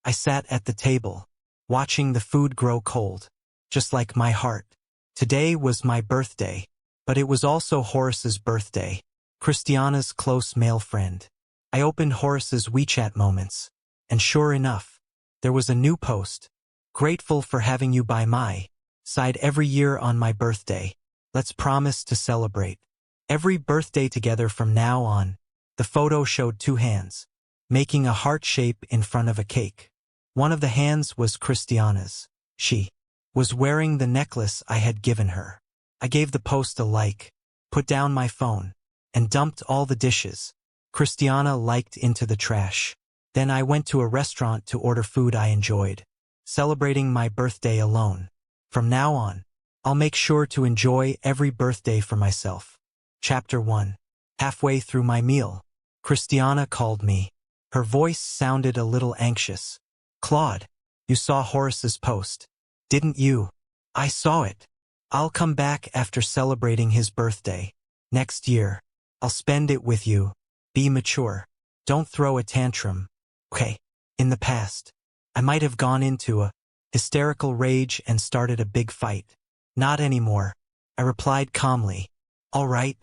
I sat at the table, watching the food grow cold, just like my heart. Today was my birthday, but it was also Horace's birthday, Christiana's close male friend. I opened Horace's WeChat moments, and sure enough, there was a new post. Grateful for having you by my side every year on my birthday. Let's promise to celebrate every birthday together from now on. The photo showed two hands, making a heart shape in front of a cake. One of the hands was Christiana's. She was wearing the necklace I had given her. I gave the post a like, put down my phone, and dumped all the dishes Christiana liked into the trash. Then I went to a restaurant to order food I enjoyed, celebrating my birthday alone. From now on, I'll make sure to enjoy every birthday for myself. Chapter 1. Halfway through my meal, Christiana called me. Her voice sounded a little anxious. Claude, you saw Horace's post, didn't you? I saw it. I'll come back after celebrating his birthday. Next year, I'll spend it with you. Be mature. Don't throw a tantrum. Okay. In the past, I might have gone into a hysterical rage and started a big fight. Not anymore, I replied calmly. All right.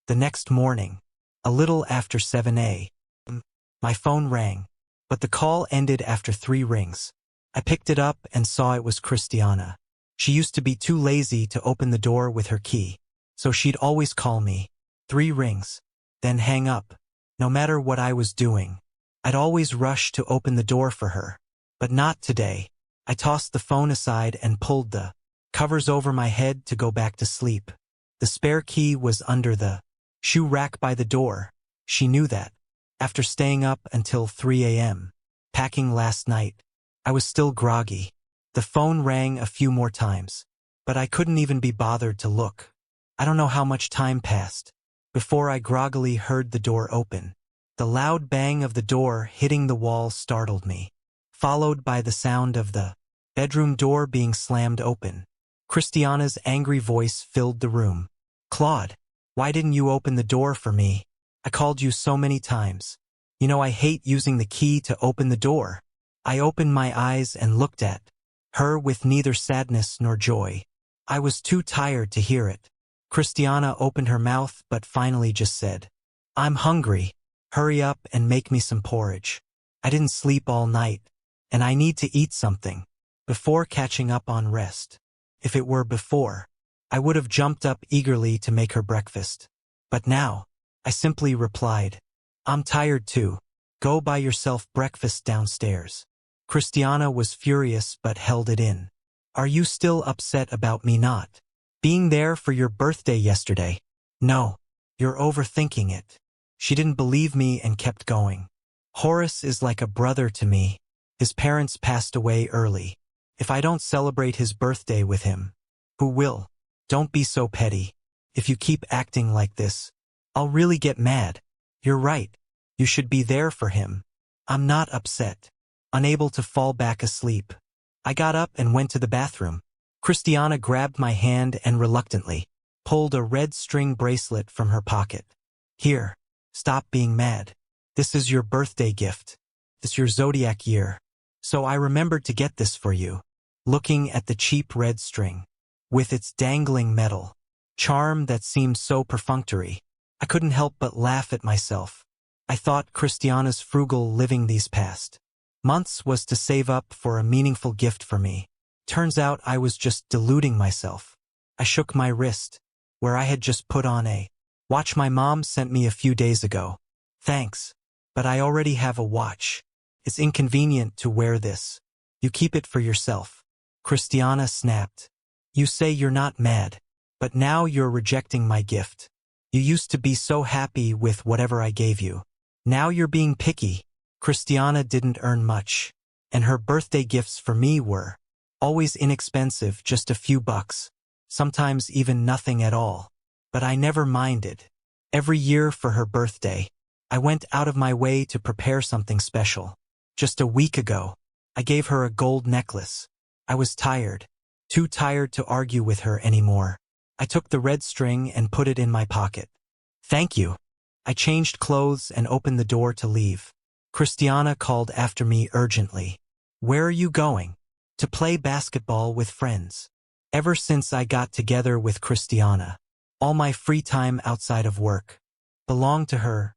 The next morning, a little after 7 a.m., my phone rang, but the call ended after 3 rings. I picked it up and saw it was Christiana. She used to be too lazy to open the door with her key, so she'd always call me. 3 rings, then hang up. No matter what I was doing, I'd always rush to open the door for her. But not today. I tossed the phone aside and pulled the covers over my head to go back to sleep. The spare key was under the shoe rack by the door. She knew that. After staying up until 3 a.m., packing last night, I was still groggy. The phone rang a few more times, but I couldn't even be bothered to look. I don't know how much time passed before I groggily heard the door open. The loud bang of the door hitting the wall startled me, followed by the sound of the bedroom door being slammed open. Christiana's angry voice filled the room. Claude, why didn't you open the door for me? I called you so many times. You know I hate using the key to open the door. I opened my eyes and looked at her with neither sadness nor joy. I was too tired to hear it. Christiana opened her mouth but finally just said, I'm hungry. Hurry up and make me some porridge. I didn't sleep all night, and I need to eat something before catching up on rest. If it were before, I would have jumped up eagerly to make her breakfast. But now, I simply replied, I'm tired too. Go buy yourself breakfast downstairs. Christiana was furious but held it in. Are you still upset about me not being there for your birthday yesterday? No, you're overthinking it. She didn't believe me and kept going. Horace is like a brother to me. His parents passed away early. If I don't celebrate his birthday with him, who will? Don't be so petty. If you keep acting like this, I'll really get mad. You're right. You should be there for him. I'm not upset. Unable to fall back asleep, I got up and went to the bathroom. Christiana grabbed my hand and reluctantly pulled a red string bracelet from her pocket. Here, stop being mad. This is your birthday gift. It's your zodiac year. So I remembered to get this for you. Looking at the cheap red string, with its dangling metal charm that seemed so perfunctory, I couldn't help but laugh at myself. I thought Christiana's frugal living these past months was to save up for a meaningful gift for me. Turns out I was just deluding myself. I shook my wrist, where I had just put on a watch my mom sent me a few days ago. Thanks, but I already have a watch. It's inconvenient to wear this. You keep it for yourself. Christiana snapped. You say you're not mad, but now you're rejecting my gift. You used to be so happy with whatever I gave you. Now you're being picky. Christiana didn't earn much, and her birthday gifts for me were always inexpensive, just a few bucks, sometimes even nothing at all. But I never minded. Every year for her birthday, I went out of my way to prepare something special. Just a week ago, I gave her a gold necklace. I was tired, too tired to argue with her anymore. I took the red string and put it in my pocket. Thank you. I changed clothes and opened the door to leave. Christiana called after me urgently. Where are you going? To play basketball with friends. Ever since I got together with Christiana, all my free time outside of work belonged to her,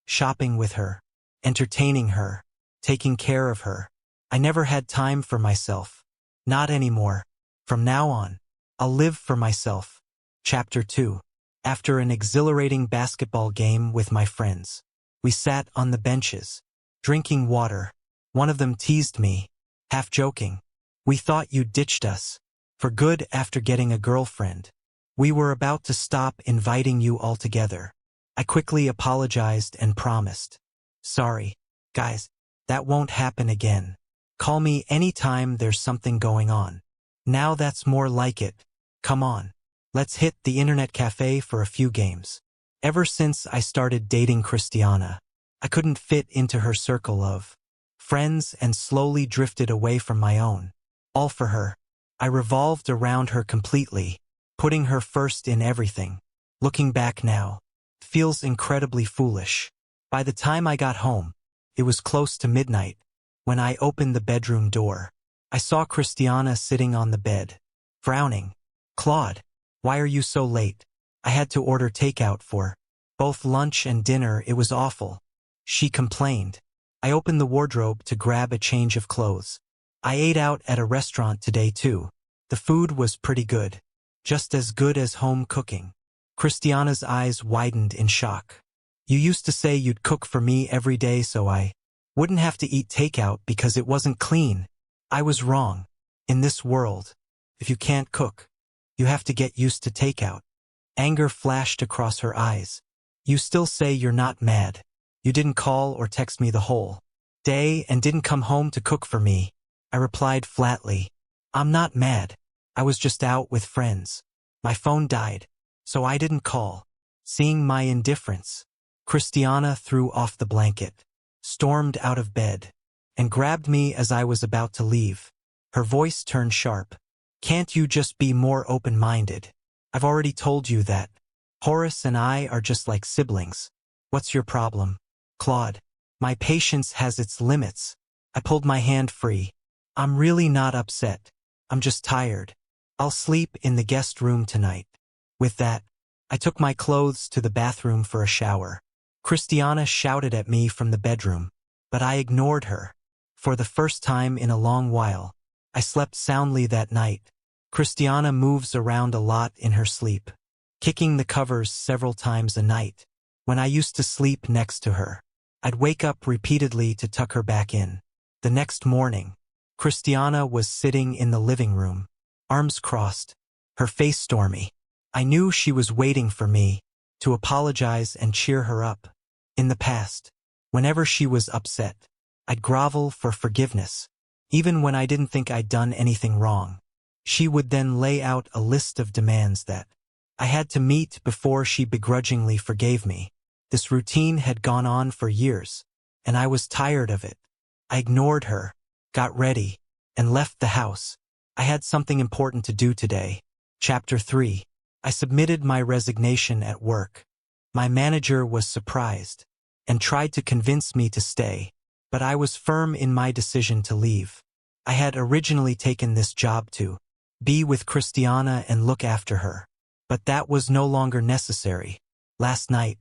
shopping with her, entertaining her, taking care of her. I never had time for myself. Not anymore. From now on, I'll live for myself. Chapter 2. After an exhilarating basketball game with my friends, we sat on the benches, drinking water. One of them teased me, half joking. We thought you ditched us for good after getting a girlfriend. We were about to stop inviting you altogether. I quickly apologized and promised. Sorry, guys, that won't happen again. Call me anytime there's something going on. Now that's more like it. Come on. Let's hit the internet cafe for a few games. Ever since I started dating Christiana, I couldn't fit into her circle of friends and slowly drifted away from my own. All for her. I revolved around her completely, putting her first in everything. Looking back now, feels incredibly foolish. By the time I got home, it was close to midnight. When I opened the bedroom door, I saw Christiana sitting on the bed, frowning. Claude, why are you so late? I had to order takeout for both lunch and dinner. It was awful. She complained. I opened the wardrobe to grab a change of clothes. I ate out at a restaurant today too. The food was pretty good. Just as good as home cooking. Christiana's eyes widened in shock. You used to say you'd cook for me every day so I wouldn't have to eat takeout because it wasn't clean. I was wrong. In this world, if you can't cook, you have to get used to takeout. Anger flashed across her eyes. You still say you're not mad. You didn't call or text me the whole day and didn't come home to cook for me. I replied flatly. I'm not mad. I was just out with friends. My phone died, so I didn't call. Seeing my indifference, Christiana threw off the blanket, stormed out of bed, and grabbed me as I was about to leave. Her voice turned sharp. Can't you just be more open-minded? I've already told you that. Horace and I are just like siblings. What's your problem? Claude, my patience has its limits. I pulled my hand free. I'm really not upset. I'm just tired. I'll sleep in the guest room tonight. With that, I took my clothes to the bathroom for a shower. Christiana shouted at me from the bedroom, but I ignored her. For the first time in a long while, I slept soundly that night. Christiana moves around a lot in her sleep, kicking the covers several times a night. When I used to sleep next to her, I'd wake up repeatedly to tuck her back in. The next morning, Christiana was sitting in the living room, arms crossed, her face stormy. I knew she was waiting for me to apologize and cheer her up. In the past, whenever she was upset, I'd grovel for forgiveness, even when I didn't think I'd done anything wrong. She would then lay out a list of demands that I had to meet before she begrudgingly forgave me. This routine had gone on for years, and I was tired of it. I ignored her, got ready, and left the house. I had something important to do today. Chapter 3. I submitted my resignation at work. My manager was surprised and tried to convince me to stay, but I was firm in my decision to leave. I had originally taken this job to be with Christiana and look after her, but that was no longer necessary. Last night,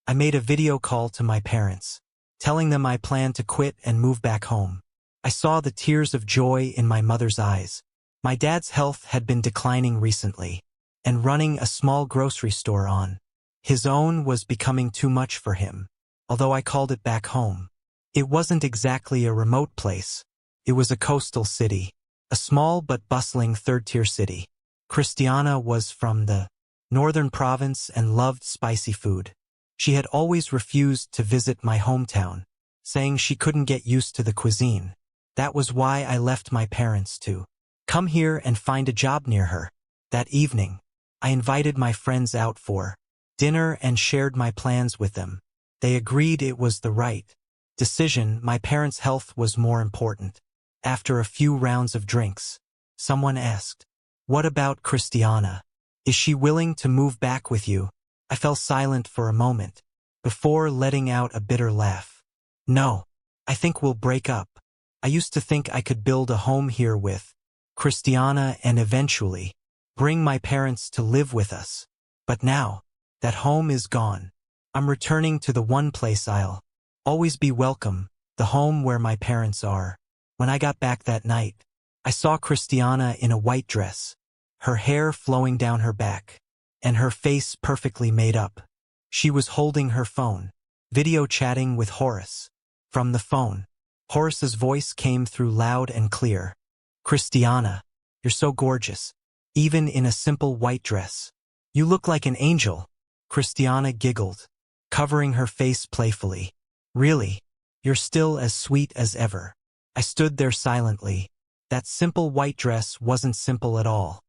I made a video call to my parents, telling them I planned to quit and move back home. I saw the tears of joy in my mother's eyes. My dad's health had been declining recently, and running a small grocery store on his own was becoming too much for him. Although I called it back home, it wasn't exactly a remote place. It was a coastal city, a small but bustling third-tier city. Christiana was from the northern province and loved spicy food. She had always refused to visit my hometown, saying she couldn't get used to the cuisine. That was why I left my parents to come here and find a job near her. That evening, I invited my friends out for dinner and shared my plans with them. They agreed it was the right decision. My parents' health was more important. After a few rounds of drinks, someone asked, "What about Christiana? Is she willing to move back with you?" I fell silent for a moment, before letting out a bitter laugh. "No, I think we'll break up. I used to think I could build a home here with Christiana and eventually bring my parents to live with us. But now, that home is gone. I'm returning to the one place I'll always be welcome, the home where my parents are. When I got back that night, I saw Christiana in a white dress, her hair flowing down her back, and her face perfectly made up. She was holding her phone, video chatting with Horace. From the phone, Horace's voice came through loud and clear. "Christiana, you're so gorgeous, even in a simple white dress. You look like an angel." Christiana giggled, covering her face playfully. "Really? You're still as sweet as ever." I stood there silently. That simple white dress wasn't simple at all.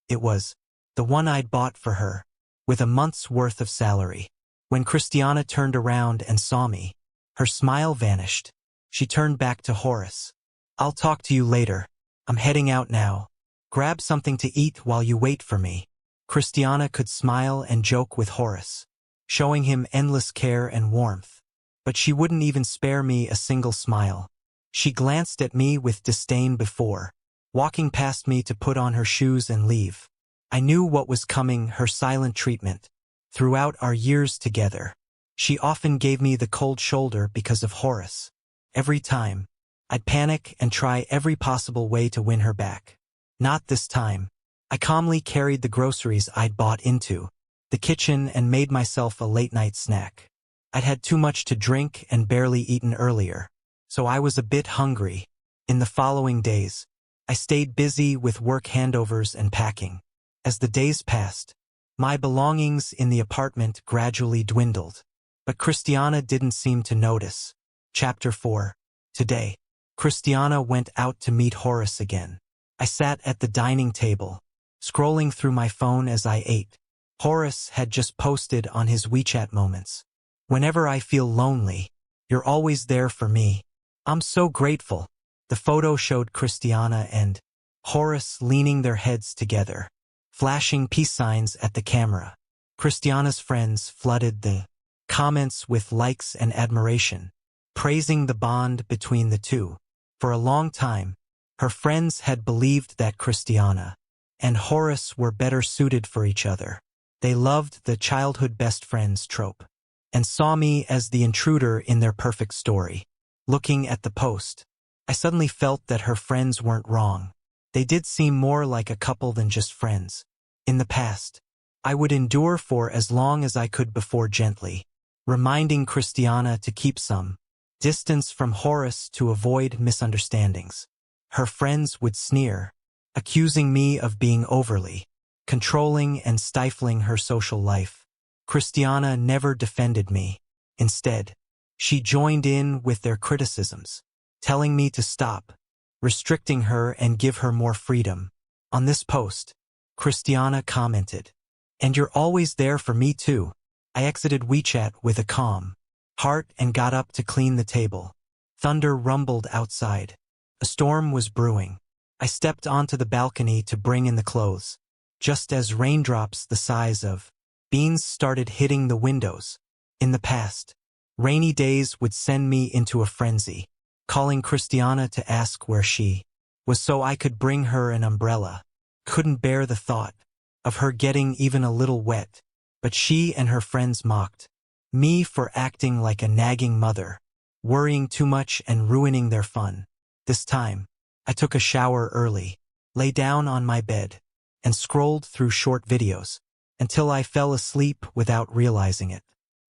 It was the one I'd bought for her, with a month's worth of salary. When Christiana turned around and saw me, her smile vanished. She turned back to Horace. "I'll talk to you later. I'm heading out now. Grab something to eat while you wait for me." Christiana could smile and joke with Horace, showing him endless care and warmth. But she wouldn't even spare me a single smile. She glanced at me with disdain before walking past me to put on her shoes and leave. I knew what was coming, her silent treatment. Throughout our years together, she often gave me the cold shoulder because of Horace. Every time, I'd panic and try every possible way to win her back. Not this time. I calmly carried the groceries I'd bought into the kitchen and made myself a late-night snack. I'd had too much to drink and barely eaten earlier, so I was a bit hungry. In the following days, I stayed busy with work handovers and packing. As the days passed, my belongings in the apartment gradually dwindled. But Christiana didn't seem to notice. Chapter 4. Today, Christiana went out to meet Horace again. I sat at the dining table, scrolling through my phone as I ate. Horace had just posted on his WeChat moments. "Whenever I feel lonely, you're always there for me. I'm so grateful." The photo showed Christiana and Horace leaning their heads together, flashing peace signs at the camera. Christiana's friends flooded the comments with likes and admiration, praising the bond between the two. For a long time, her friends had believed that Christiana and Horace were better suited for each other. They loved the childhood best friends trope, and saw me as the intruder in their perfect story. Looking at the post, I suddenly felt that her friends weren't wrong. They did seem more like a couple than just friends. In the past, I would endure for as long as I could before gently reminding Christiana to keep some distance from Horace to avoid misunderstandings. Her friends would sneer, accusing me of being overly controlling and stifling her social life. Christiana never defended me. Instead, she joined in with their criticisms, telling me to stop, restricting her and give her more freedom. On this post, Christiana commented, "And you're always there for me too." I exited WeChat with a calm heart and got up to clean the table. Thunder rumbled outside. A storm was brewing. I stepped onto the balcony to bring in the clothes, just as raindrops the size of beans started hitting the windows. In the past, rainy days would send me into a frenzy, calling Christiana to ask where she was so I could bring her an umbrella. Couldn't bear the thought of her getting even a little wet, but she and her friends mocked me for acting like a nagging mother, worrying too much and ruining their fun. This time, I took a shower early, lay down on my bed, and scrolled through short videos until I fell asleep without realizing it.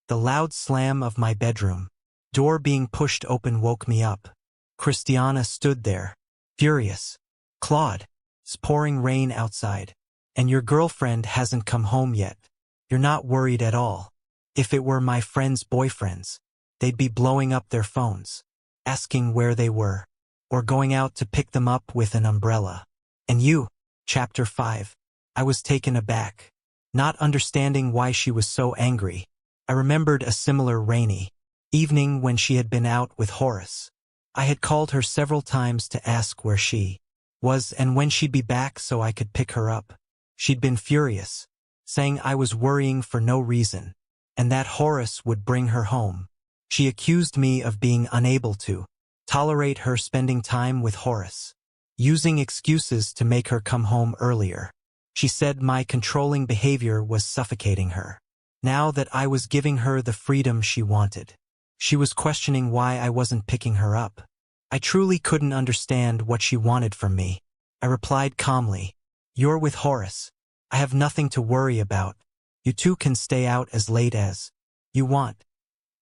The loud slam of my bedroom door being pushed open woke me up. Christiana stood there, furious. "Claude, it's pouring rain outside, and your girlfriend hasn't come home yet. You're not worried at all. If it were my friends' boyfriends, they'd be blowing up their phones, asking where they were, or going out to pick them up with an umbrella. And you." Chapter 5. I was taken aback, not understanding why she was so angry. I remembered a similar rainy evening when she had been out with Horace. I had called her several times to ask where she was and when she'd be back so I could pick her up. She'd been furious, saying I was worrying for no reason, and that Horace would bring her home. She accused me of being unable to tolerate her spending time with Horace, using excuses to make her come home earlier. She said my controlling behavior was suffocating her. Now that I was giving her the freedom she wanted, she was questioning why I wasn't picking her up. I truly couldn't understand what she wanted from me. I replied calmly, "You're with Horace. I have nothing to worry about. You two can stay out as late as you want.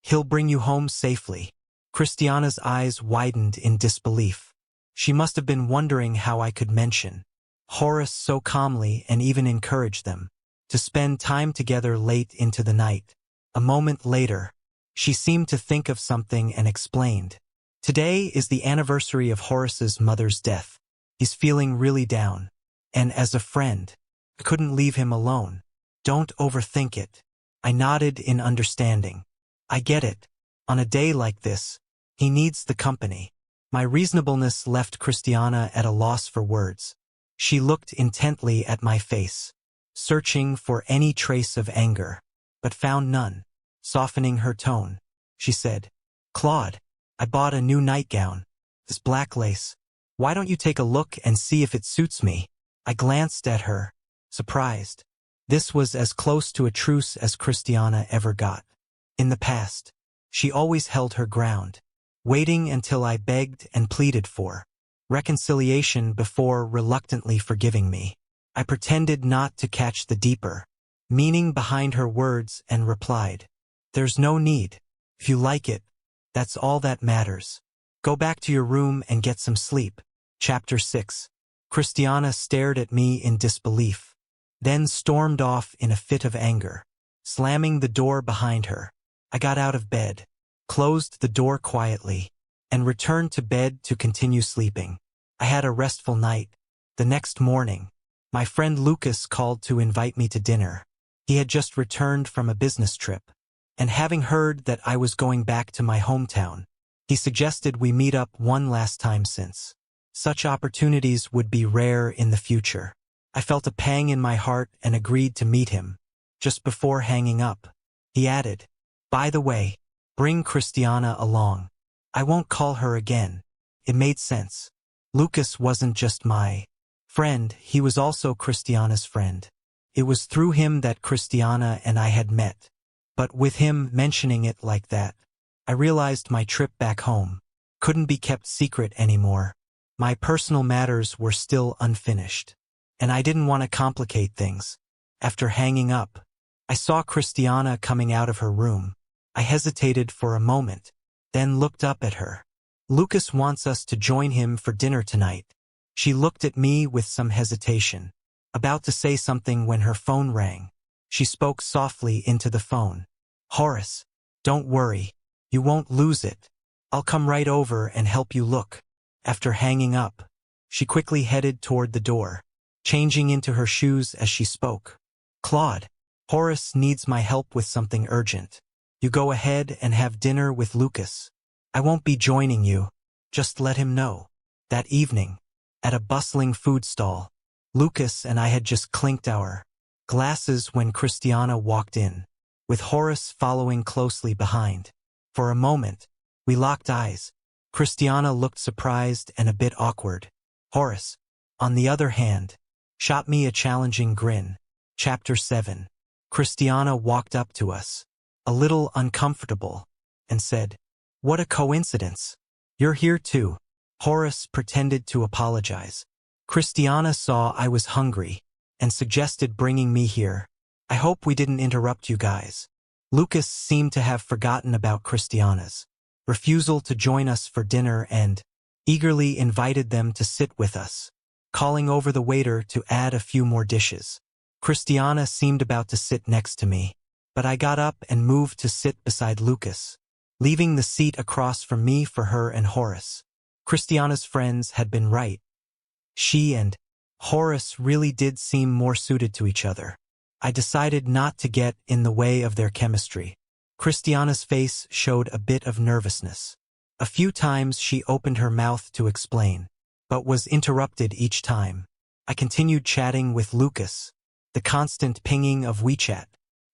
He'll bring you home safely." Christiana's eyes widened in disbelief. She must have been wondering how I could mention Horace so calmly and even encourage them to spend time together late into the night. A moment later, she seemed to think of something and explained, "Today is the anniversary of Horace's mother's death. He's feeling really down. And as a friend, I couldn't leave him alone. Don't overthink it." I nodded in understanding. "I get it. On a day like this, he needs the company." My reasonableness left Christiana at a loss for words. She looked intently at my face, searching for any trace of anger, but found none. Softening her tone, she said, "Claude, I bought a new nightgown. This black lace. Why don't you take a look and see if it suits me?" I glanced at her, surprised. This was as close to a truce as Christiana ever got. In the past, she always held her ground, waiting until I begged and pleaded for reconciliation before reluctantly forgiving me. I pretended not to catch the deeper meaning behind her words and replied, "There's no need. If you like it, that's all that matters. Go back to your room and get some sleep." Chapter 6. Christiana stared at me in disbelief, then stormed off in a fit of anger, slamming the door behind her. I got out of bed, closed the door quietly, and returned to bed to continue sleeping. I had a restful night. The next morning, my friend Lucas called to invite me to dinner. He had just returned from a business trip, and having heard that I was going back to my hometown, he suggested we meet up one last time since such opportunities would be rare in the future. I felt a pang in my heart and agreed to meet him. Just before hanging up, he added, "By the way, bring Christiana along. I won't call her again." It made sense. Lucas wasn't just my friend, he was also Christiana's friend. It was through him that Christiana and I had met. But with him mentioning it like that, I realized my trip back home couldn't be kept secret anymore. My personal matters were still unfinished, and I didn't want to complicate things. After hanging up, I saw Christiana coming out of her room. I hesitated for a moment, then looked up at her. "Lucas wants us to join him for dinner tonight." She looked at me with some hesitation, about to say something when her phone rang. She spoke softly into the phone. "Horace, don't worry. You won't lose it. I'll come right over and help you look." After hanging up, she quickly headed toward the door, changing into her shoes as she spoke. "Claude, Horace needs my help with something urgent. You go ahead and have dinner with Lucas. I won't be joining you. Just let him know." That evening, at a bustling food stall, Lucas and I had just clinked our glasses when Christiana walked in, with Horace following closely behind. For a moment, we locked eyes. Christiana looked surprised and a bit awkward. Horace, on the other hand, shot me a challenging grin. Chapter 7. Christiana walked up to us, a little uncomfortable, and said, "What a coincidence. You're here too." Horace pretended to apologize. Christiana saw I was hungry and suggested bringing me here. "I hope we didn't interrupt you guys." Lucas seemed to have forgotten about Christiana's refusal to join us for dinner and eagerly invited them to sit with us, calling over the waiter to add a few more dishes. Christiana seemed about to sit next to me, but I got up and moved to sit beside Lucas, leaving the seat across from me for her and Horace. Christiana's friends had been right. She and Horace really did seem more suited to each other. I decided not to get in the way of their chemistry. Christiana's face showed a bit of nervousness. A few times she opened her mouth to explain, but was interrupted each time. I continued chatting with Lucas, the constant pinging of WeChat,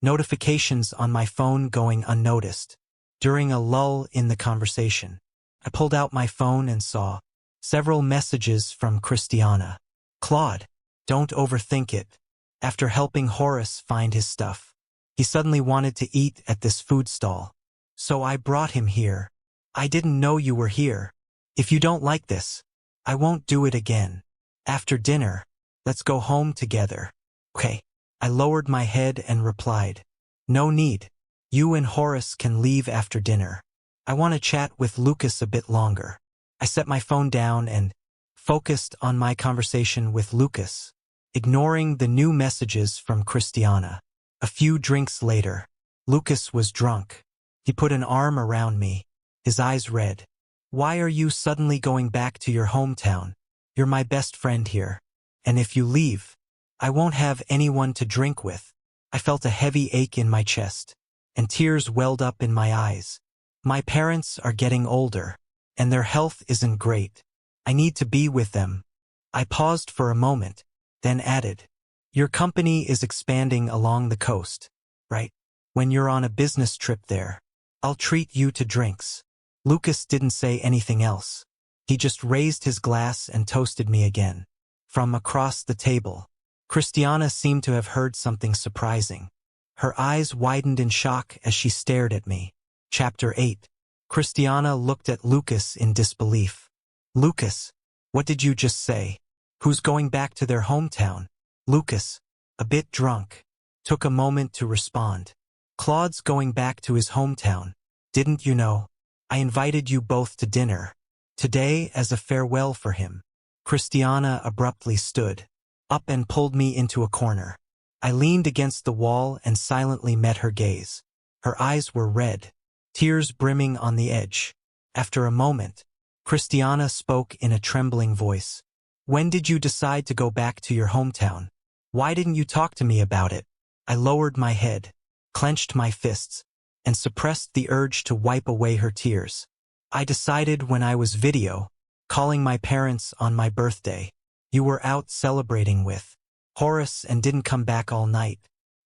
notifications on my phone going unnoticed. During a lull in the conversation, I pulled out my phone and saw several messages from Christiana. Claude, don't overthink it. After helping Horace find his stuff, he suddenly wanted to eat at this food stall. So I brought him here. I didn't know you were here. If you don't like this, I won't do it again. After dinner, let's go home together. Okay. I lowered my head and replied, no need. You and Horace can leave after dinner. I want to chat with Lucas a bit longer. I set my phone down and focused on my conversation with Lucas, ignoring the new messages from Christiana. A few drinks later, Lucas was drunk. He put an arm around me, his eyes red. Why are you suddenly going back to your hometown? You're my best friend here. And if you leave, I won't have anyone to drink with. I felt a heavy ache in my chest, and tears welled up in my eyes. My parents are getting older, and their health isn't great. I need to be with them. I paused for a moment, then added, your company is expanding along the coast, right? When you're on a business trip there, I'll treat you to drinks. Lucas didn't say anything else. He just raised his glass and toasted me again. From across the table, Christiana seemed to have heard something surprising. Her eyes widened in shock as she stared at me. Chapter 8. Christiana looked at Lucas in disbelief. Lucas, what did you just say? Who's going back to their hometown? Lucas, a bit drunk, took a moment to respond. Claude's going back to his hometown. Didn't you know? I invited you both to dinner today as a farewell for him. Christiana abruptly stood up and pulled me into a corner. I leaned against the wall and silently met her gaze. Her eyes were red, tears brimming on the edge. After a moment, Christiana spoke in a trembling voice. When did you decide to go back to your hometown? Why didn't you talk to me about it? I lowered my head, clenched my fists, and suppressed the urge to wipe away her tears. I decided when I was calling my parents on my birthday. You were out celebrating with Horace and didn't come back all night.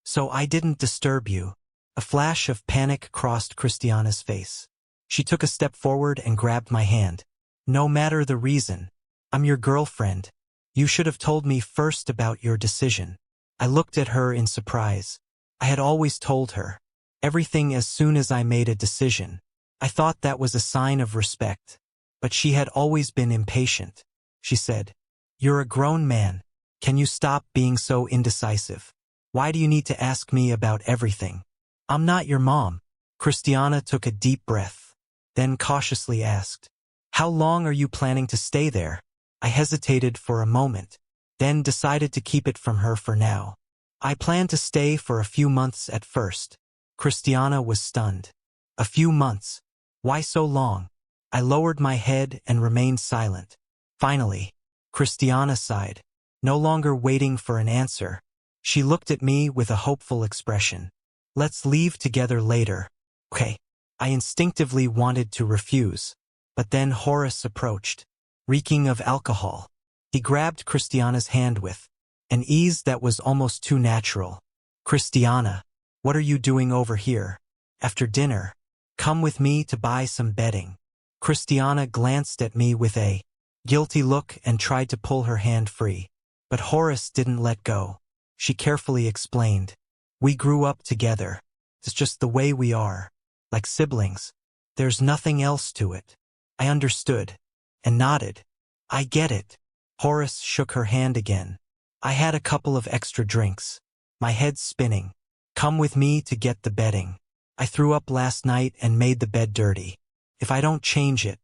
So I didn't disturb you. A flash of panic crossed Christiana's face. She took a step forward and grabbed my hand. No matter the reason, I'm your girlfriend. You should have told me first about your decision. I looked at her in surprise. I had always told her everything as soon as I made a decision. I thought that was a sign of respect. But she had always been impatient. She said, you're a grown man. Can you stop being so indecisive? Why do you need to ask me about everything? I'm not your mom. Christiana took a deep breath, then cautiously asked, how long are you planning to stay there? I hesitated for a moment, then decided to keep it from her for now. I plan to stay for a few months at first. Christiana was stunned. A few months? Why so long? I lowered my head and remained silent. Finally, Christiana sighed, no longer waiting for an answer. She looked at me with a hopeful expression. Let's leave together later. Okay. I instinctively wanted to refuse, but then Horace approached, reeking of alcohol. He grabbed Christiana's hand with an ease that was almost too natural. Christiana, what are you doing over here? After dinner, come with me to buy some bedding. Christiana glanced at me with a guilty look and tried to pull her hand free. But Horace didn't let go. She carefully explained, we grew up together. It's just the way we are. Like siblings. There's nothing else to it. I understood and nodded. I get it. Horace shook her hand again. I had a couple of extra drinks. My head spinning. Come with me to get the bedding. I threw up last night and made the bed dirty. If I don't change it,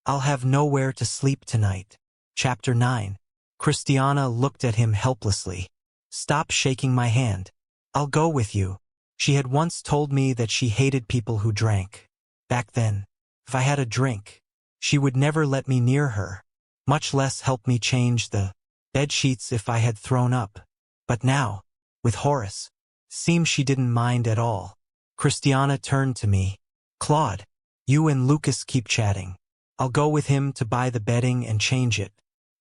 I'll have nowhere to sleep tonight. Chapter 9. Christiana looked at him helplessly. Stop shaking my hand. I'll go with you. She had once told me that she hated people who drank. Back then, if I had a drink, she would never let me near her, much less help me change the bed sheets if I had thrown up. But now, with Horace, seems she didn't mind at all. Christiana turned to me. Claude, you and Lucas keep chatting. I'll go with him to buy the bedding and change it.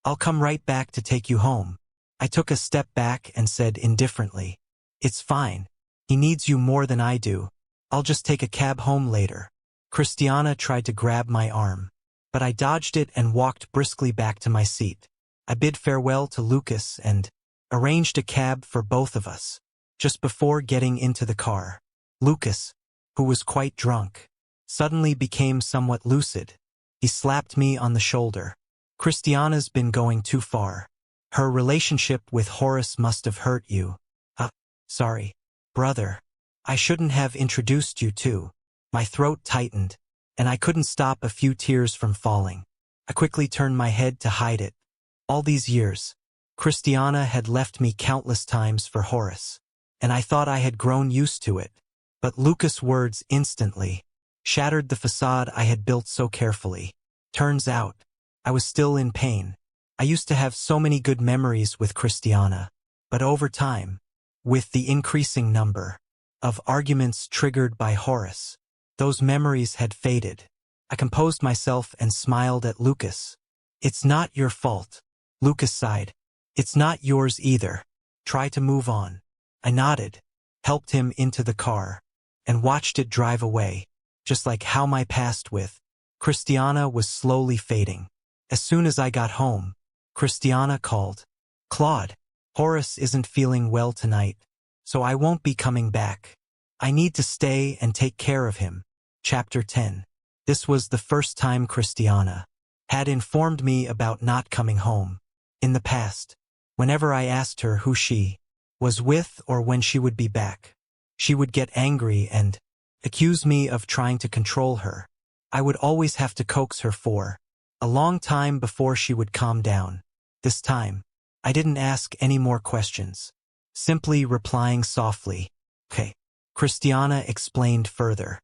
I'll come right back to take you home. I took a step back and said indifferently, it's fine. He needs you more than I do. I'll just take a cab home later. Christiana tried to grab my arm, but I dodged it and walked briskly back to my seat. I bid farewell to Lucas and arranged a cab for both of us. Just before getting into the car, Lucas, who was quite drunk, suddenly became somewhat lucid. He slapped me on the shoulder. "Christiana's been going too far. Her relationship with Horace must have hurt you." Sorry, brother. I shouldn't have introduced you to." My throat tightened, and I couldn't stop a few tears from falling. I quickly turned my head to hide it. All these years, Christiana had left me countless times for Horace, and I thought I had grown used to it. But Lucas' words instantly shattered the facade I had built so carefully. Turns out, I was still in pain. I used to have so many good memories with Christiana, but over time, with the increasing number of arguments triggered by Horace, those memories had faded. I composed myself and smiled at Lucas. "It's not your fault." Lucas sighed. "It's not yours either. Try to move on." I nodded, helped him into the car, and watched it drive away, just like how my past with Christiana was slowly fading. As soon as I got home, Christiana called. "Claude, Horace isn't feeling well tonight, so I won't be coming back. I need to stay and take care of him." Chapter 10. This was the first time Christiana had informed me about not coming home. In the past, whenever I asked her who she was with or when she would be back, she would get angry and accuse me of trying to control her. I would always have to coax her for a long time before she would calm down. This time, I didn't ask any more questions, simply replying softly, "Okay." Christiana explained further.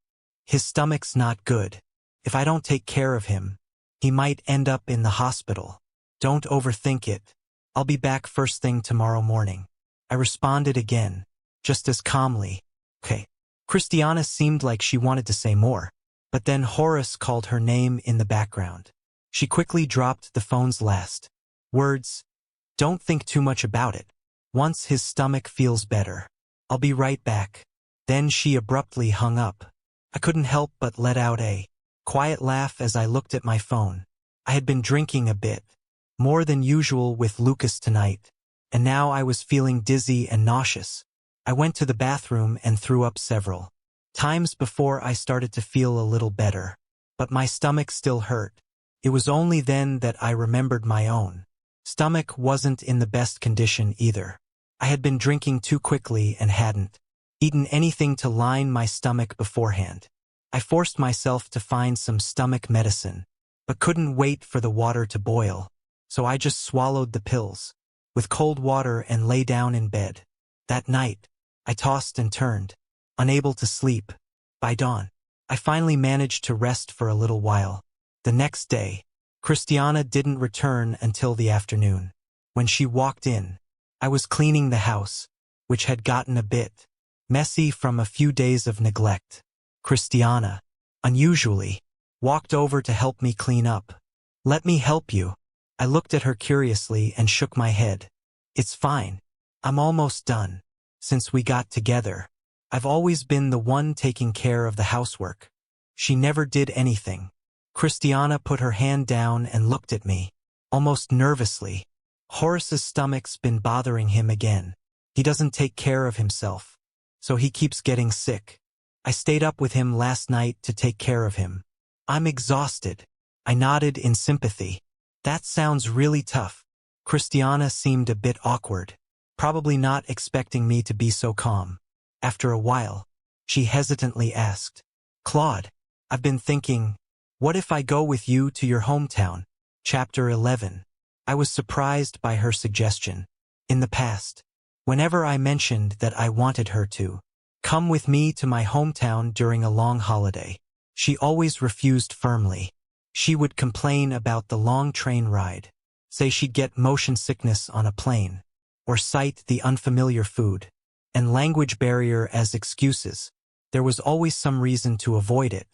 "His stomach's not good. If I don't take care of him, he might end up in the hospital. Don't overthink it. I'll be back first thing tomorrow morning." I responded again, just as calmly, "Okay." Christiana seemed like she wanted to say more, but then Horace called her name in the background. She quickly dropped the phone's last words. "Don't think too much about it. Once his stomach feels better, I'll be right back." Then she abruptly hung up. I couldn't help but let out a quiet laugh as I looked at my phone. I had been drinking a bit more than usual with Lucas tonight, and now I was feeling dizzy and nauseous. I went to the bathroom and threw up several times before I started to feel a little better, but my stomach still hurt. It was only then that I remembered my own stomach wasn't in the best condition either. I had been drinking too quickly and hadn't eaten anything to line my stomach beforehand. I forced myself to find some stomach medicine, but couldn't wait for the water to boil, so I just swallowed the pills with cold water and lay down in bed. That night, I tossed and turned, unable to sleep. By dawn, I finally managed to rest for a little while. The next day, Christiana didn't return until the afternoon. When she walked in, I was cleaning the house, which had gotten a bit messy from a few days of neglect. Christiana, unusually, walked over to help me clean up. "Let me help you." I looked at her curiously and shook my head. "It's fine. I'm almost done. Since we got together, I've always been the one taking care of the housework." She never did anything. Christiana put her hand down and looked at me, almost nervously. "Horace's stomach's been bothering him again. He doesn't take care of himself, so he keeps getting sick. I stayed up with him last night to take care of him. I'm exhausted." I nodded in sympathy. "That sounds really tough." Christiana seemed a bit awkward, probably not expecting me to be so calm. After a while, she hesitantly asked, "Claude, I've been thinking, what if I go with you to your hometown?" Chapter 11. I was surprised by her suggestion. In the past, whenever I mentioned that I wanted her to come with me to my hometown during a long holiday, she always refused firmly. She would complain about the long train ride, say she'd get motion sickness on a plane, or cite the unfamiliar food and language barrier as excuses. There was always some reason to avoid it.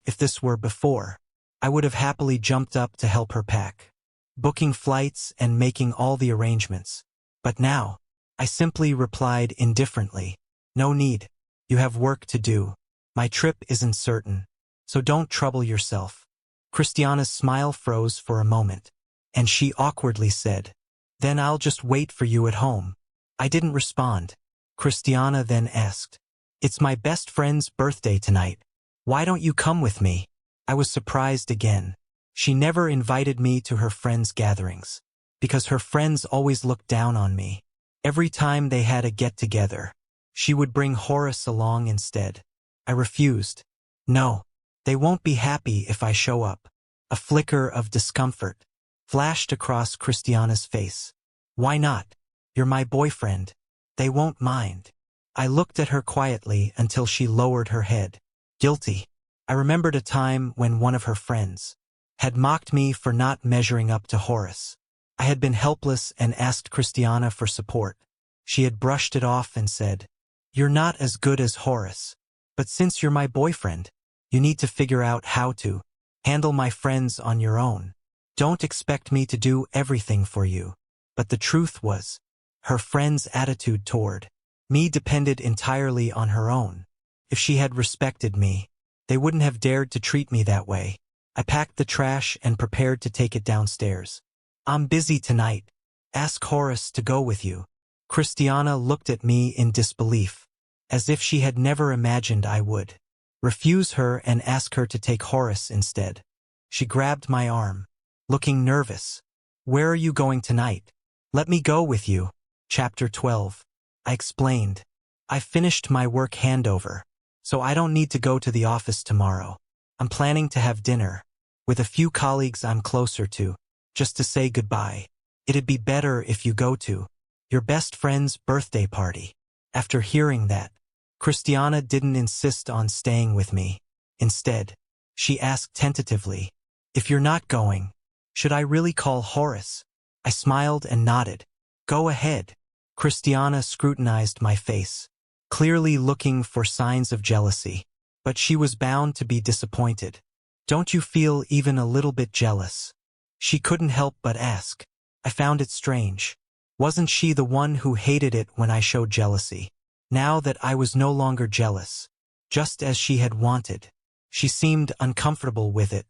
If this were before, I would have happily jumped up to help her pack, booking flights and making all the arrangements. But now, I simply replied indifferently, "No need. You have work to do. My trip isn't certain, so don't trouble yourself." Christiana's smile froze for a moment, and she awkwardly said, "Then I'll just wait for you at home." I didn't respond. Christiana then asked, "It's my best friend's birthday tonight. Why don't you come with me?" I was surprised again. She never invited me to her friends' gatherings, because her friends always looked down on me. Every time they had a get-together, she would bring Horace along instead. I refused. "No, they won't be happy if I show up." A flicker of discomfort flashed across Christiana's face. "Why not? You're my boyfriend. They won't mind." I looked at her quietly until she lowered her head. Guilty. I remembered a time when one of her friends had mocked me for not measuring up to Horace. I had been helpless and asked Christiana for support. She had brushed it off and said, "You're not as good as Horace. But since you're my boyfriend, you need to figure out how to handle my friends on your own. Don't expect me to do everything for you." But the truth was, her friend's attitude toward me depended entirely on her own. If she had respected me, they wouldn't have dared to treat me that way. I packed the trash and prepared to take it downstairs. "I'm busy tonight. Ask Horace to go with you." Christiana looked at me in disbelief, as if she had never imagined I would refuse her and ask her to take Horace instead. She grabbed my arm, looking nervous. "Where are you going tonight?" "Let me go with you." Chapter 12. I explained. "I finished my work handover, so I don't need to go to the office tomorrow. I'm planning to have dinner with a few colleagues I'm closer to, just to say goodbye. It'd be better if you go to your best friend's birthday party." After hearing that, Christiana didn't insist on staying with me. Instead, she asked tentatively, "If you're not going, should I really call Horace?" I smiled and nodded. "Go ahead." Christiana scrutinized my face, clearly looking for signs of jealousy. But she was bound to be disappointed. "Don't you feel even a little bit jealous?" She couldn't help but ask. I found it strange. Wasn't she the one who hated it when I showed jealousy? Now that I was no longer jealous, just as she had wanted, she seemed uncomfortable with it.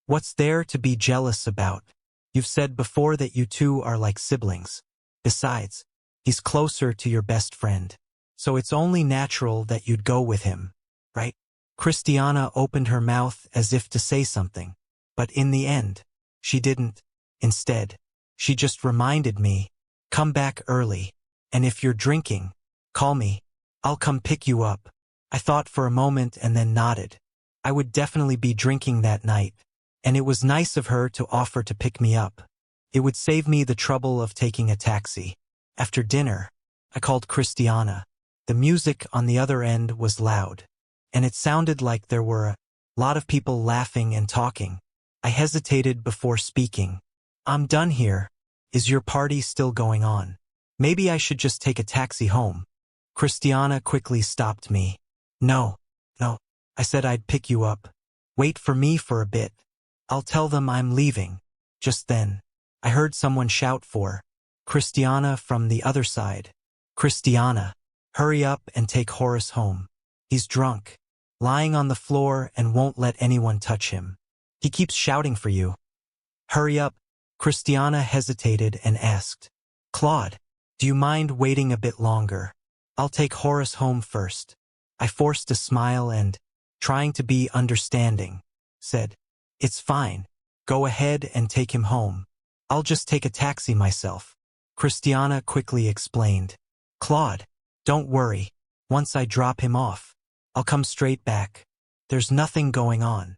"What's there to be jealous about? You've said before that you two are like siblings. Besides, he's closer to your best friend, so it's only natural that you'd go with him, right?" Christiana opened her mouth as if to say something, but in the end, she didn't. Instead, she just reminded me, "Come back early, and if you're drinking, call me. I'll come pick you up." I thought for a moment and then nodded. I would definitely be drinking that night, and it was nice of her to offer to pick me up. It would save me the trouble of taking a taxi. After dinner, I called Christiana. The music on the other end was loud, and it sounded like there were a lot of people laughing and talking. I hesitated before speaking. "I'm done here. Is your party still going on? Maybe I should just take a taxi home." Christiana quickly stopped me. No. I said I'd pick you up. Wait for me for a bit. I'll tell them I'm leaving." Just then, I heard someone shout for Christiana from the other side. "Christiana, hurry up and take Horace home. He's drunk, lying on the floor and won't let anyone touch him. He keeps shouting for you. Hurry up." Christiana hesitated and asked, "Claude, do you mind waiting a bit longer? I'll take Horace home first." I forced a smile and, trying to be understanding, said, "It's fine. Go ahead and take him home. I'll just take a taxi myself." Christiana quickly explained, "Claude, don't worry. Once I drop him off, I'll come straight back. There's nothing going on."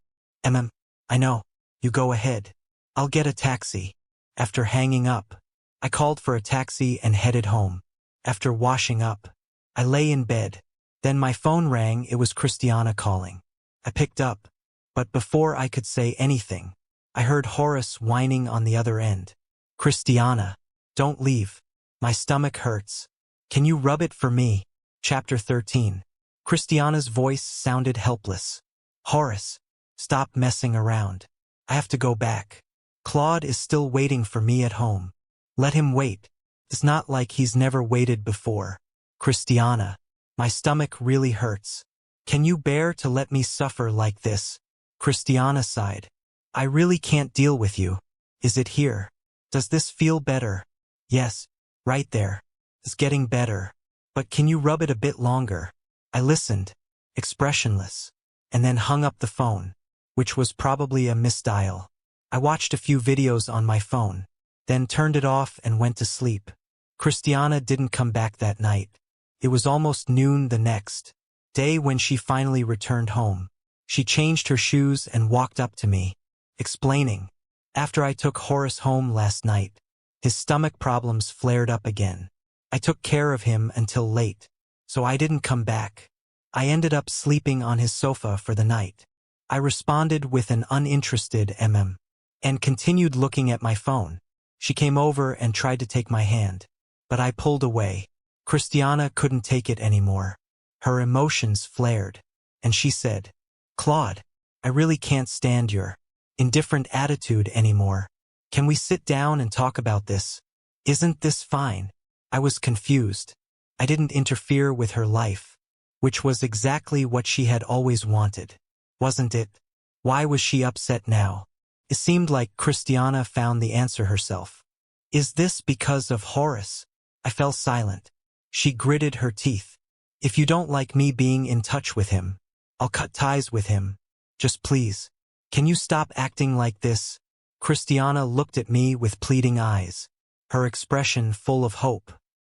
I know. You go ahead. I'll get a taxi." After hanging up, I called for a taxi and headed home. After washing up, I lay in bed. Then my phone rang. It was Christiana calling. I picked up, but before I could say anything, I heard Horace whining on the other end. "Christiana, don't leave. My stomach hurts. Can you rub it for me?" Chapter 13. Christiana's voice sounded helpless. "Horace, stop messing around. I have to go back. Claude is still waiting for me at home. Let him wait. It's not like he's never waited before." "Christiana, my stomach really hurts. Can you bear to let me suffer like this?" Christiana sighed. I really can't deal with you. Is it here? Does this feel better? Yes, right there. It's getting better. But can you rub it a bit longer? I listened, expressionless, and then hung up the phone, which was probably a misdial. I watched a few videos on my phone, then turned it off and went to sleep. Christiana didn't come back that night. It was almost noon the next day when she finally returned home. She changed her shoes and walked up to me, explaining, "After I took Horace home last night, his stomach problems flared up again. I took care of him until late, so I didn't come back. I ended up sleeping on his sofa for the night." I responded with an uninterested and continued looking at my phone. She came over and tried to take my hand, but I pulled away. Christiana couldn't take it anymore. Her emotions flared, and she said, "Claude, I really can't stand your indifferent attitude anymore. Can we sit down and talk about this? Isn't this fine?" I was confused. I didn't interfere with her life, which was exactly what she had always wanted, wasn't it? Why was she upset now? It seemed like Christiana found the answer herself. "Is this because of Horace?" I fell silent. She gritted her teeth. "If you don't like me being in touch with him, I'll cut ties with him. Just please. Can you stop acting like this?" Christiana looked at me with pleading eyes, her expression full of hope.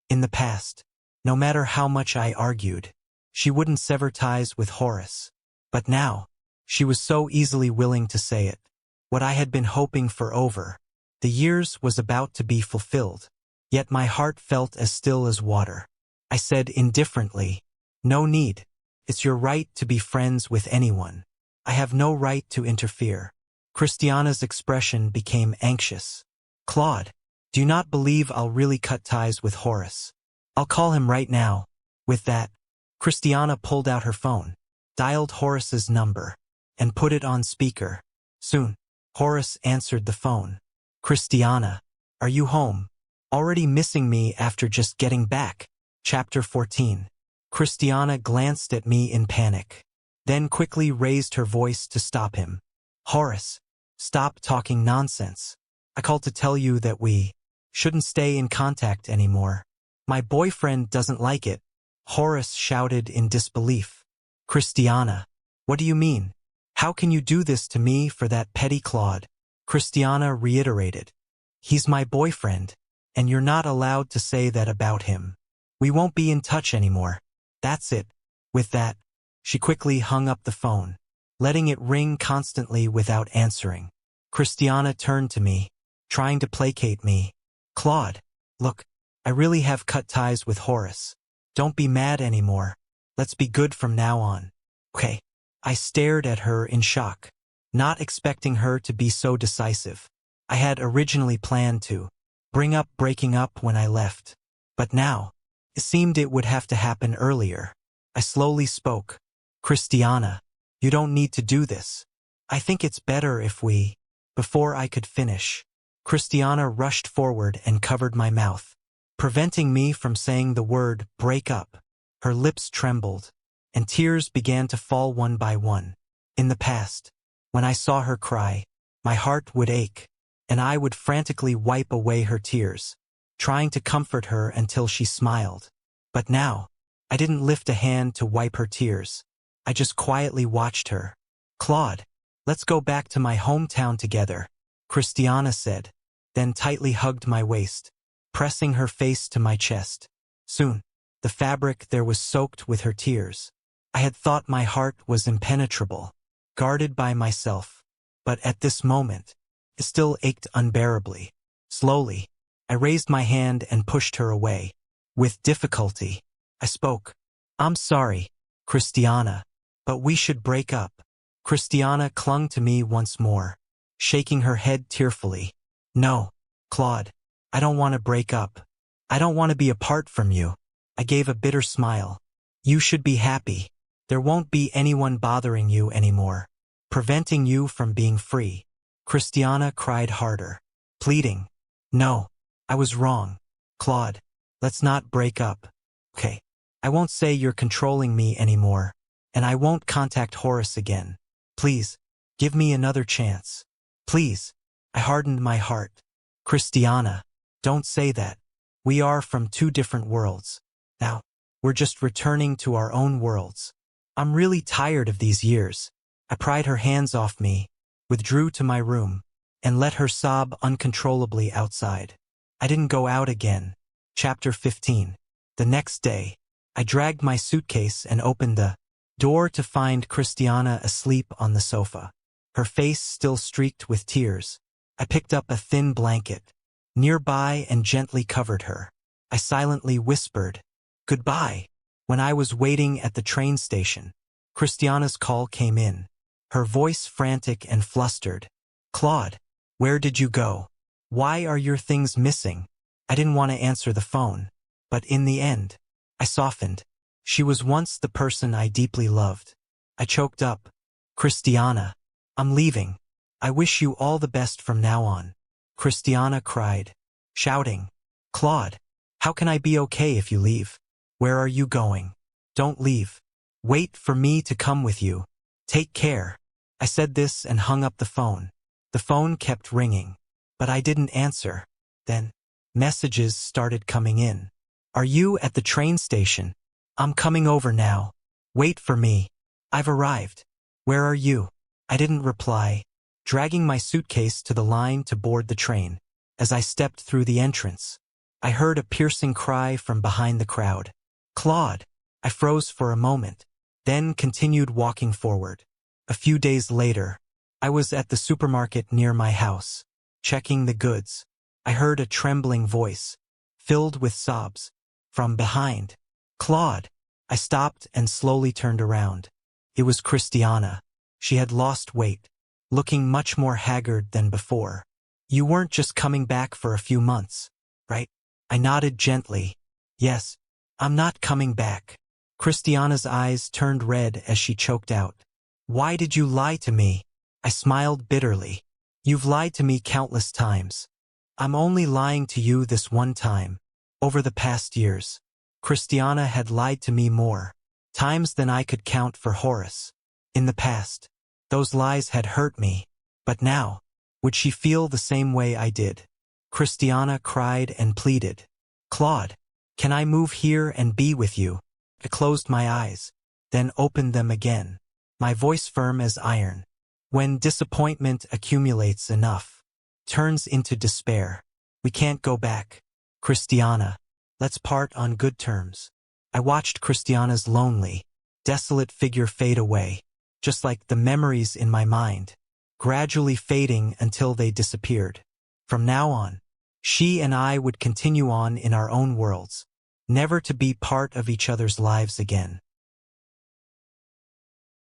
In the past, no matter how much I argued, she wouldn't sever ties with Horace. But now, she was so easily willing to say it. What I had been hoping for over the years was about to be fulfilled. Yet my heart felt as still as water. I said indifferently, "No need. It's your right to be friends with anyone. I have no right to interfere." Christiana's expression became anxious. "Claude, do you not believe I'll really cut ties with Horace? I'll call him right now." With that, Christiana pulled out her phone, dialed Horace's number, and put it on speaker. Soon, Horace answered the phone. "Christiana, are you home? Already missing me after just getting back?" Chapter 14. Christiana glanced at me in panic, then quickly raised her voice to stop him. "Horace, stop talking nonsense. I called to tell you that we shouldn't stay in contact anymore. My boyfriend doesn't like it." Horace shouted in disbelief. "Christiana, what do you mean? How can you do this to me for that petty Claude?" Christiana reiterated. "He's my boyfriend, and you're not allowed to say that about him. We won't be in touch anymore. That's it." With that, she quickly hung up the phone, letting it ring constantly without answering. Christiana turned to me, trying to placate me. "Claude, look, I really have cut ties with Horace. Don't be mad anymore. Let's be good from now on. Okay." I stared at her in shock, not expecting her to be so decisive. I had originally planned to bring up breaking up when I left, but now, it seemed it would have to happen earlier. I slowly spoke. "Christiana, you don't need to do this. I think it's better if we..." Before I could finish, Christiana rushed forward and covered my mouth, preventing me from saying the word break up. Her lips trembled, and tears began to fall one by one. In the past, when I saw her cry, my heart would ache, and I would frantically wipe away her tears, trying to comfort her until she smiled. But now, I didn't lift a hand to wipe her tears. I just quietly watched her. "Claude, let's go back to my hometown together," Christiana said, then tightly hugged my waist, pressing her face to my chest. Soon, the fabric there was soaked with her tears. I had thought my heart was impenetrable, guarded by myself, but at this moment, it still ached unbearably. Slowly, I raised my hand and pushed her away. With difficulty, I spoke. "I'm sorry, Christiana, but we should break up." Christiana clung to me once more, shaking her head tearfully. "No, Claude, I don't want to break up. I don't want to be apart from you." I gave a bitter smile. "You should be happy. There won't be anyone bothering you anymore, preventing you from being free." Christiana cried harder, pleading. "No, I was wrong. Claude, let's not break up. Okay, I won't say you're controlling me anymore, and I won't contact Horace again. Please, give me another chance." Please. I hardened my heart. Christiana, don't say that. We are from two different worlds. Now, we're just returning to our own worlds. I'm really tired of these years. I pried her hands off me, withdrew to my room, and let her sob uncontrollably outside. I didn't go out again. Chapter 15. The next day, I dragged my suitcase and opened the door to find Christiana asleep on the sofa, her face still streaked with tears. I picked up a thin blanket nearby and gently covered her. I silently whispered, "Goodbye." When I was waiting at the train station, Christiana's call came in, her voice frantic and flustered. "Claude, where did you go? Why are your things missing?" I didn't want to answer the phone, but in the end, I softened. She was once the person I deeply loved. I choked up. "Christiana, I'm leaving. I wish you all the best from now on." Christiana cried, shouting, "Claude, how can I be okay if you leave? Where are you going? Don't leave. Wait for me to come with you. Take care." I said this and hung up the phone. The phone kept ringing, but I didn't answer. Then, messages started coming in. "Are you at the train station? I'm coming over now. Wait for me. I've arrived. Where are you?" I didn't reply, dragging my suitcase to the line to board the train. As I stepped through the entrance, I heard a piercing cry from behind the crowd. "Claude!" I froze for a moment, then continued walking forward. A few days later, I was at the supermarket near my house, checking the goods. I heard a trembling voice, filled with sobs, from behind. "Claude!" I stopped and slowly turned around. It was Christiana. She had lost weight, looking much more haggard than before. "You weren't just coming back for a few months, right?" I nodded gently. "Yes, I'm not coming back." Christiana's eyes turned red as she choked out, "Why did you lie to me?" I smiled bitterly. "You've lied to me countless times. I'm only lying to you this one time. Over the past years, Christiana had lied to me more times than I could count for Horace. In the past, those lies had hurt me, but now, would she feel the same way I did? Christiana cried and pleaded, "Claude, can I move here and be with you?" I closed my eyes, then opened them again, my voice firm as iron. "When disappointment accumulates enough, turns into despair, we can't go back. Christiana, let's part on good terms." I watched Christiana's lonely, desolate figure fade away, just like the memories in my mind, gradually fading until they disappeared. From now on, she and I would continue on in our own worlds, never to be part of each other's lives again.